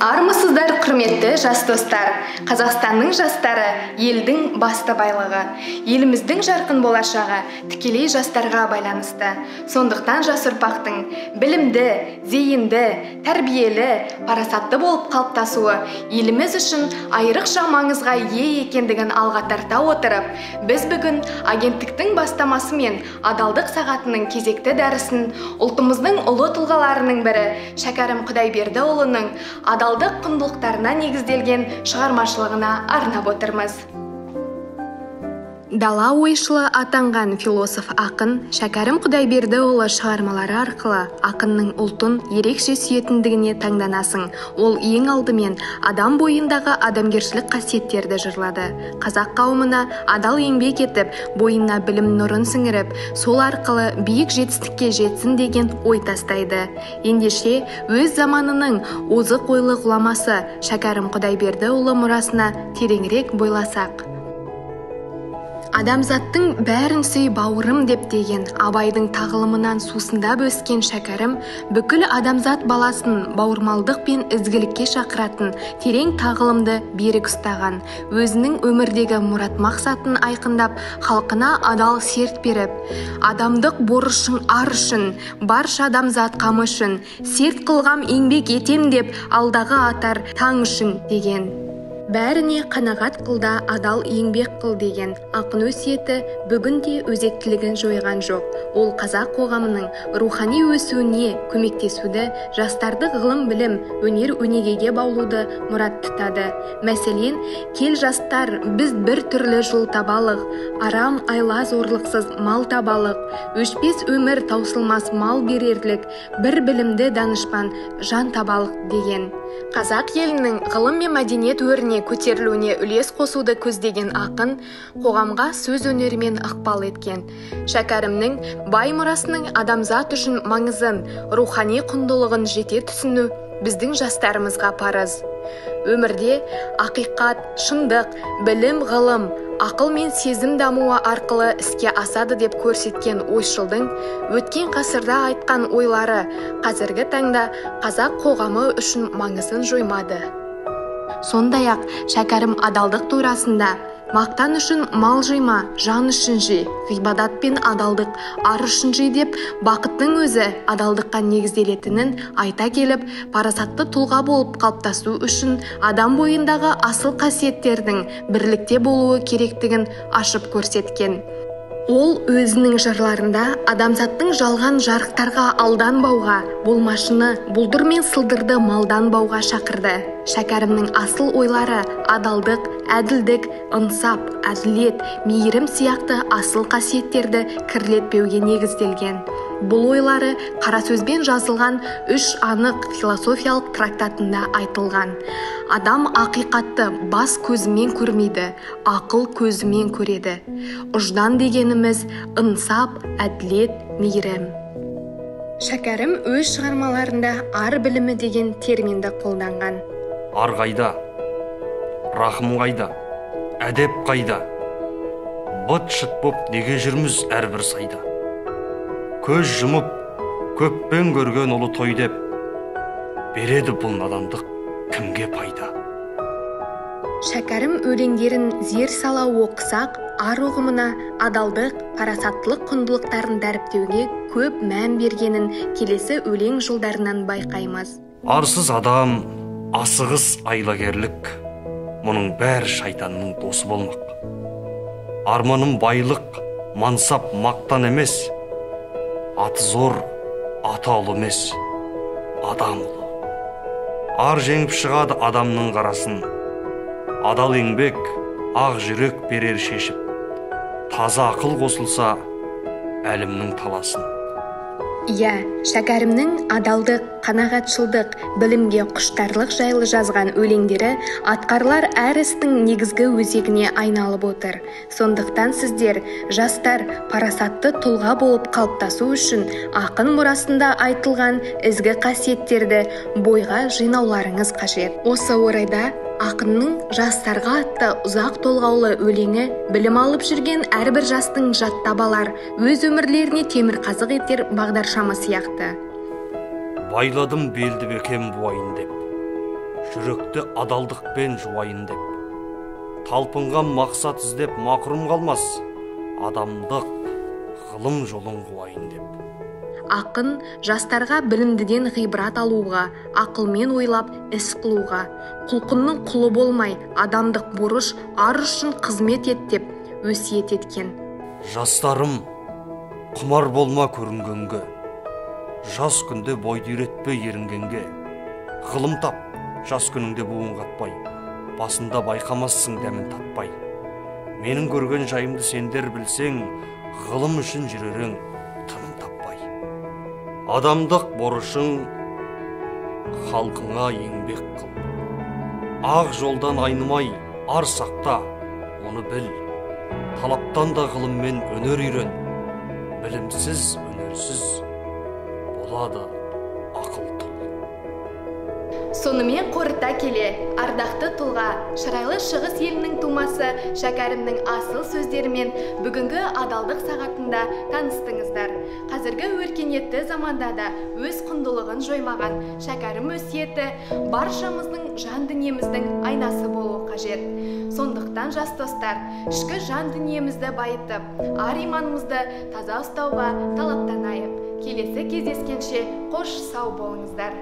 Армысыздар, құрметті жас достар. Қазақстанның жастары елдің басты байлығы. Еліміздің жарқын болашағы тікелей жастарға байланысты. Сондықтан жас ұрпақтың білімді, зейінді, тәрбиелі, парасатты болып қалыптасуы еліміз үшін айрықша маңызға ие екендігін алға тарта отырып, біз бүгін агенттіктің бастамасымен адалдық сағатының кезекті дәрісін ұлтымыздың ұлы тұлғаларының бірі Шәкәрім Құдайбердіұлының адалдық құндылықтарына негізделген шығармашылығына арнап отырмыз. Дала ойшылы атанған философ ақын Шәкәрім Құдайбердіұлы шығармалары арқылы ақынның ұлтын ерекше сүйетіндігіне таңданасың. Ол ең алдымен адам бойындағы адамгершілік қасиеттерді жырлады. Қазақ қауымына адал еңбек етіп, бойына білім нұрын сіңіріп, сол арқылы биік жетістікке жетсін деген ой тастайды. Ендеше өз заманының озық ойлы ғұламасы Шәкәрім Құдайбердіұлы мұрасына тереңірек бойласақ. Адамзаттың бәрін сүй бауырым деп деген Абайдың тағылымынан сусындап өскен Шәкәрім бүкіл адамзат баласын бауырмалдық пен ізгілікке шақыратын терең тағылымды берік ұстаған. Өзінің өмірдегі мұрат мақсатын айқындап, халқына адал серт беріп, адамдық борышың ар үшін, барша адамзат қамы үшін, серт қылғам еңбек етем деп алдағы атар таң үшін деген. Бәріне қанағат қылда адал еңбек қыл деген ақын өсиеті бүгінде өзектілігін жойған жоқ. Ол қазақ қоғамының рухани өсуіне көмектесуді, жастарды ғылым білім, өнер өнегеге баулуды мұрат тұтады. Мәселен, кел жастар, біз бір түрлі жол табалық, арам айла зорлықсыз мал табалық, өшпес өмір таусылмас мал берерлік, бір білімді данышпан жан табалық деген. Қазақ елінің ғылым мен мәдениет өріне көтерілуіне үлес қосуды көздеген ақын қоғамға сөз өнерімен ықпал еткен. Шәкәрімнің бай мұрасының адамзат үшін маңызын, рухани құндылығын жете түсіну біздің жастарымызға парыз. Өмірде ақиқат, шындық, білім, ғылым, ақыл мен сезім дамуы арқылы іске асады деп көрсеткен ойшылдың өткен ғасырда айтқан ойлары қазіргі таңда қазақ қоғамы үшін маңызын жоймады. Сондай-ақ Шәкәрім адалдық турасында мақтан үшін мал жима, жан үшін жи, ғибадат пен адалдық ар үшін жи деп бақыттың өзі адалдыққа негізделетінін айта келіп, парасатты тұлға болып қалыптасу үшін адам бойындағы асыл қасиеттердің бірлікте болуы керектігін ашып көрсеткен. Ол өзінің жырларында адамзаттың жалған жарықтарға алданбауға, болмашыны бұлдыр мен сылдырды малданбауға шақырды. Шәкәрімнің асыл ойлары адалдық, әділдік, ынсап, әділет, мейірім сияқты асыл қасиеттерді кірлетпеуге негізделген. Бұл ойлары қара сөзбен жазылған үш анық философиялық трактатында айтылған. Адам ақиқатты бас көзімен көрмейді, ақыл көзімен көреді. Ұждан дегеніміз ынсап, әділет, мейірім. Шәкәрім өз шығармаларында ар білімі деген терминді қолданған. Ар қайда, рахым қайда, әдеп қайда, быт-шыт боп неге жүрміз әрбір сайда. Көз жұмып, көппен көрген ұлы той деп, береді бұл надандық кімге пайда. Шәкәрім өлеңдерін зер сала оқысақ, ар ұғымына адалдық, парасаттылық құндылықтарын дәріптеуге көп мән бергенін келесі өлең жолдарынан байқаймыз. Арсыз адам, асығыс айлагерлік, мұның бәрі шайтанның досы болмақ. Арманым байлық, мансап мақтан емес, аты зор, аты ұлы емес, адам ұлы. Ар жеңіп шығады адамның қарасын, адал еңбек, ақ жүрек берер шешіп, таза ақыл қосылса, әлімнің таласын. Иә, Шәкәрімнің адалдық, қанағатшылдық, білімге құштарлық жайлы жазған өлеңдері атқарылар әр істің негізгі өзегіне айналып отыр. Сондықтан сіздер, жастар, парасатты тұлға болып қалыптасу үшін ақын мұрасында айтылған ізгі қасиеттерді бойға жинауларыңыз қажет. Осы орайда Ақынның «Жастарға» атты ұзақ толғаулы өлеңі білім алып жүрген әрбір жастың жаттап алар, өз өмірлеріне темірқазық етер бағдаршамы сияқты. Байладым белді бекем буайын деп, жүректі адалдықпен жуайын деп, талпынған мақсат іздеп мақұрым қалмас, адамдық ғылым жолын қуайын деп. Ақын жастарға білімдіден ғибрат алуға, ақылмен ойлап іс қылуға, құлқынның құлы болмай, адамдық борыш ар үшін қызмет ет деп өсиет еткен. Жастарым, құмар болма көрінгенге, жас күнде бойды үйретпе ерінгенге, ғылым тап, жас күніңде буын қатпай, басында байқамассың дәмін татпай. Менің көрген жайымды сендер білсең, ғылым үшін жүрерің тыным таппай. Адамдық борышың халқыңа еңбек қыл. Ақ жолдан айнымай, ар сақта, оны біл. Талаптан да ғылыммен өнер үйрен. Білімсіз, өнерсіз болады ақыл тұл. Сонымен қорыта келе, ардақты тұлға, шырайлы шығыс елінің тумасы шәкәрімнің асыл сөздерімен бүгінгі адалдық сағатында таныстыңыздар. Қазіргі өркениетті заманда да өз құндылығын жоймаған шәкәрім өсиеті баршамыздың жан дүниеміздің айнасы болуы қажет. Сондықтан жас достар, ішкі жан дүниемізді байытып, ар иманымызды таза ұстауға талаптанайық. Келесі кездескенше қош сау болыңыздар.